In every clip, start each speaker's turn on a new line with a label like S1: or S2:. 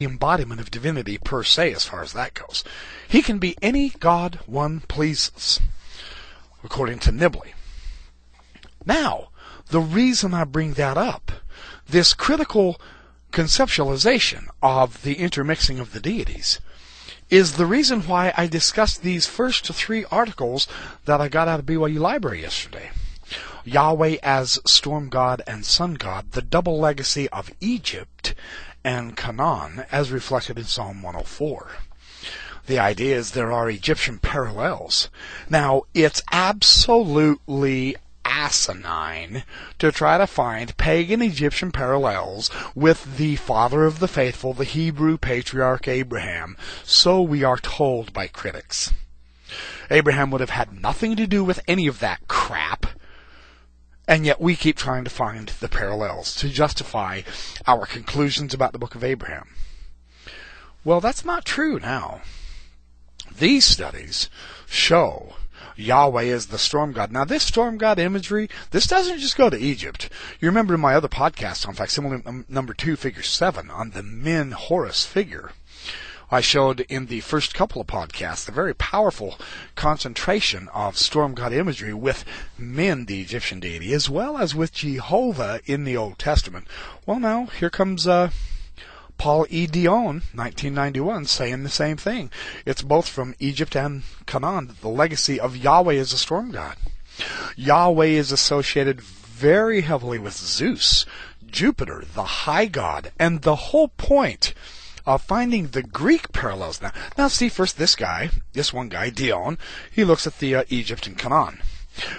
S1: embodiment of divinity per se as far as that goes. He can be any god one pleases, according to Nibley. Now, the reason I bring that up, this critical conceptualization of the intermixing of the deities, is the reason why I discussed these first 3 articles that I got out of BYU Library yesterday. Yahweh as storm god and sun god, the double legacy of Egypt and Canaan as reflected in Psalm 104. The idea is there are Egyptian parallels. Now, it's absolutely asinine to try to find pagan Egyptian parallels with the father of the faithful, the Hebrew patriarch Abraham, so we are told by critics. Abraham would have had nothing to do with any of that crap, and yet we keep trying to find the parallels to justify our conclusions about the Book of Abraham. Well, that's not true now. These studies show Yahweh is the storm god. Now, this storm god imagery, this doesn't just go to Egypt. You remember in my other podcast on Facsimile number 2, figure 7, on the Min Horus figure, I showed in the first couple of podcasts a very powerful concentration of storm god imagery with Min, the Egyptian deity, as well as with Jehovah in the Old Testament. Well, now, here comes Paul E. Dion, 1991, saying the same thing. It's both from Egypt and Canaan, the legacy of Yahweh as a storm god. Yahweh is associated very heavily with Zeus, Jupiter, the high god, and the whole point of finding the Greek parallels now see first this one guy, Dion, he looks at the Egypt and Canaan.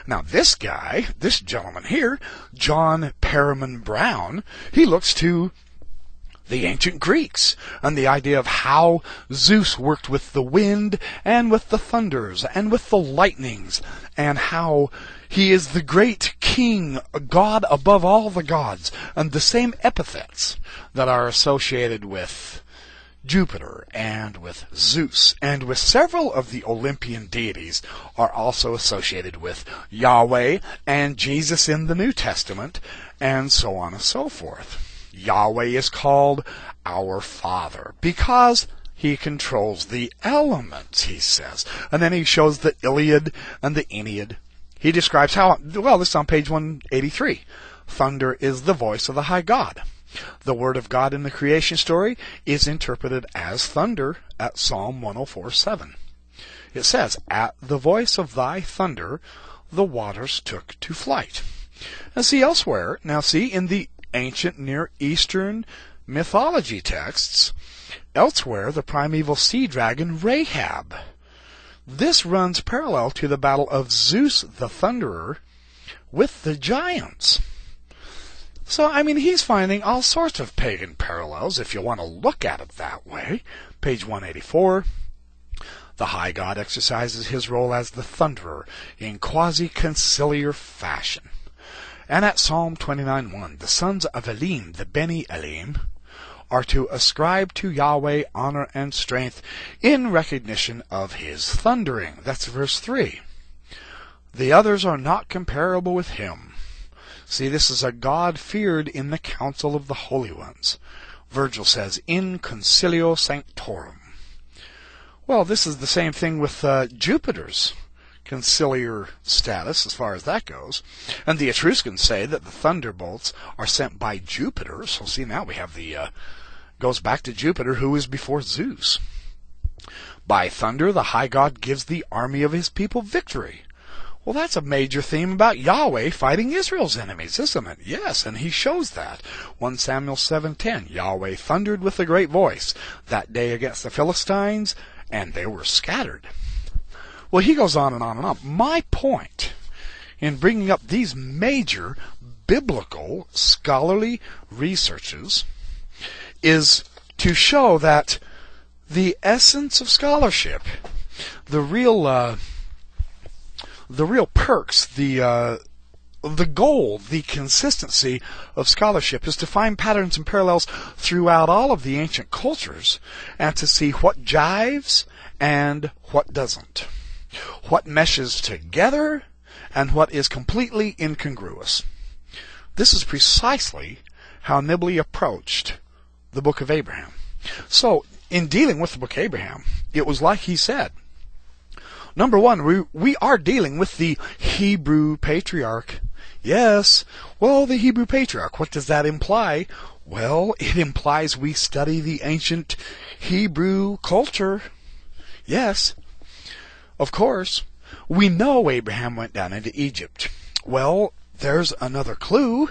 S1: Now this gentleman here, John Pairman Brown, he looks to the ancient Greeks and the idea of how Zeus worked with the wind and with the thunders and with the lightnings, and how he is the great king, a god above all the gods, and the same epithets that are associated with Jupiter and with Zeus and with several of the Olympian deities are also associated with Yahweh and Jesus in the New Testament, and so on and so forth. Yahweh is called our Father because he controls the elements, he says. And then he shows the Iliad and the Aeneid. He describes how, well, this is on page 183. Thunder is the voice of the high God. The word of God in the creation story is interpreted as thunder at Psalm 104:7. It says, "At the voice of thy thunder, the waters took to flight." And see elsewhere, in the ancient Near Eastern mythology texts, elsewhere the primeval sea dragon Rahab. This runs parallel to the battle of Zeus the Thunderer with the giants. So, he's finding all sorts of pagan parallels, if you want to look at it that way. Page 184. The high god exercises his role as the thunderer in quasi-conciliar fashion. And at Psalm 29:1, the sons of Elim, the Beni Elim, are to ascribe to Yahweh honor and strength in recognition of his thundering. That's verse 3. The others are not comparable with him. See, this is a God feared in the council of the holy ones. Virgil says, in concilio sanctorum. Well, this is the same thing with Jupiter's conciliar status as far as that goes. And the Etruscans say that the thunderbolts are sent by Jupiter. So see, now we have goes back to Jupiter, who is before Zeus. By thunder, the high god gives the army of his people victory. Well, that's a major theme about Yahweh fighting Israel's enemies, isn't it? Yes, and he shows that. 1 Samuel 7:10, Yahweh thundered with a great voice that day against the Philistines, and they were scattered. Well, he goes on and on and on. My point in bringing up these major biblical scholarly researches is to show that the essence of scholarship, the real perks, the goal, the consistency of scholarship is to find patterns and parallels throughout all of the ancient cultures and to see what jives and what doesn't, what meshes together and what is completely incongruous. This is precisely how Nibley approached the Book of Abraham. So, in dealing with the Book of Abraham, it was like he said. Number one, we are dealing with the Hebrew patriarch. Yes, well, the Hebrew patriarch, what does that imply? Well, it implies we study the ancient Hebrew culture. Yes, of course. We know Abraham went down into Egypt. Well, there's another clue.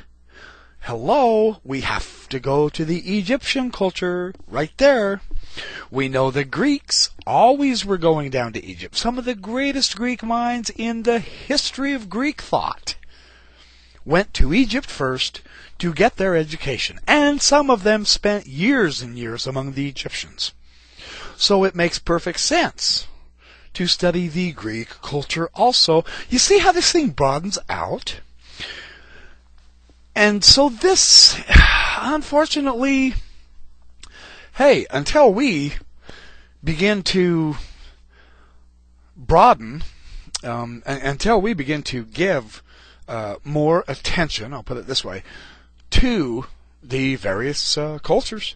S1: Hello, we have to go to the Egyptian culture right there. We know the Greeks always were going down to Egypt. Some of the greatest Greek minds in the history of Greek thought went to Egypt first to get their education. And some of them spent years and years among the Egyptians. So it makes perfect sense to study the Greek culture also. You see how this thing broadens out? And so this, unfortunately, hey, until we begin to broaden, until we begin to give more attention, I'll put it this way, to the various cultures,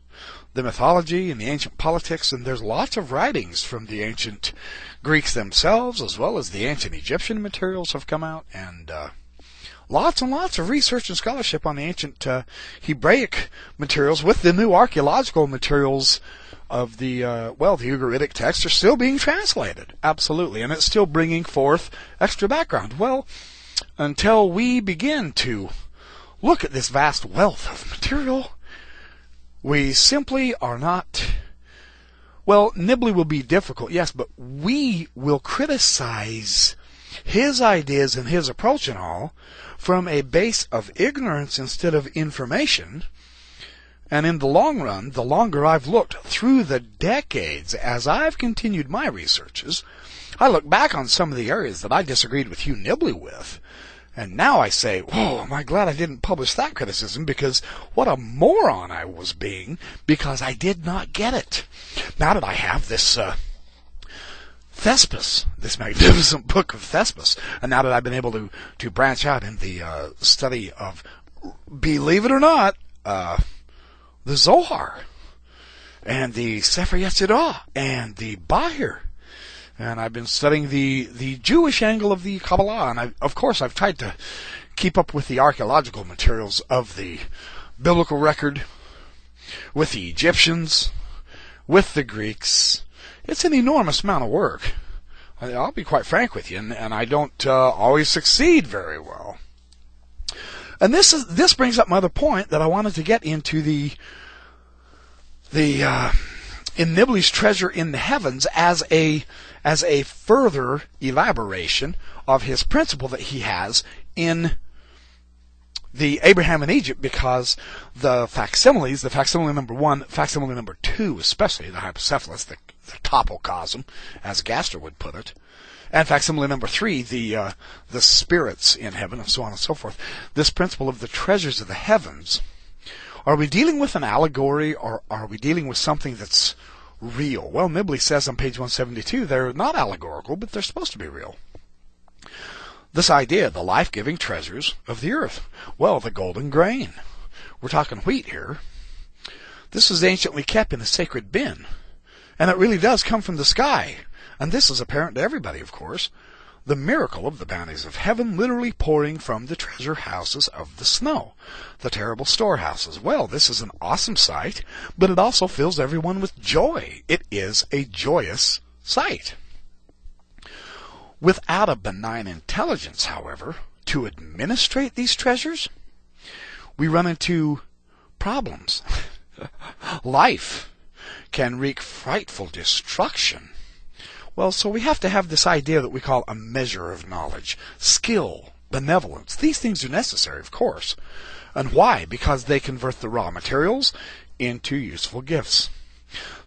S1: the mythology and the ancient politics, and there's lots of writings from the ancient Greeks themselves, as well as the ancient Egyptian materials have come out, and lots and lots of research and scholarship on the ancient Hebraic materials with the new archaeological materials of the Ugaritic texts are still being translated. Absolutely. And it's still bringing forth extra background. Well, until we begin to look at this vast wealth of material, we simply are not... Well, Nibley will be difficult, yes, but we will criticize his ideas and his approach and all from a base of ignorance instead of information. And in the long run, the longer I've looked through the decades as I've continued my researches, I look back on some of the areas that I disagreed with Hugh Nibley with, and now I say, whoa, am I glad I didn't publish that criticism, because what a moron I was being, because I did not get it. Now that I have this Thespis, this magnificent book of Thespis, and now that I've been able to branch out in the study of, believe it or not, the Zohar, and the Sefer Yetzirah, and the Bahir, and I've been studying the Jewish angle of the Kabbalah, and of course I've tried to keep up with the archaeological materials of the biblical record, with the Egyptians, with the Greeks. It's an enormous amount of work. I'll be quite frank with you, and I don't always succeed very well. And this brings up my other point that I wanted to get into in Nibley's treasure in the heavens as a further elaboration of his principle that he has in the Abraham in Egypt, because the facsimiles, the facsimile number 1, facsimile number 2, especially the hypocephalus, the topocosm, as Gaster would put it, and facsimile number 3, the spirits in heaven, and so on and so forth. This principle of the treasures of the heavens. Are we dealing with an allegory, or are we dealing with something that's real? Well, Nibley says on page 172, they're not allegorical, but they're supposed to be real. This idea, the life-giving treasures of the earth. Well, the golden grain. We're talking wheat here. This is anciently kept in a sacred bin, and it really does come from the sky. And this is apparent to everybody, of course. The miracle of the bounties of heaven literally pouring from the treasure houses of the snow, the terrible storehouses. Well, this is an awesome sight, but it also fills everyone with joy. It is a joyous sight. Without a benign intelligence, however, to administrate these treasures, we run into problems. Life can wreak frightful destruction. Well, so we have to have this idea that we call a measure of knowledge, skill, benevolence. These things are necessary, of course. And why? Because they convert the raw materials into useful gifts.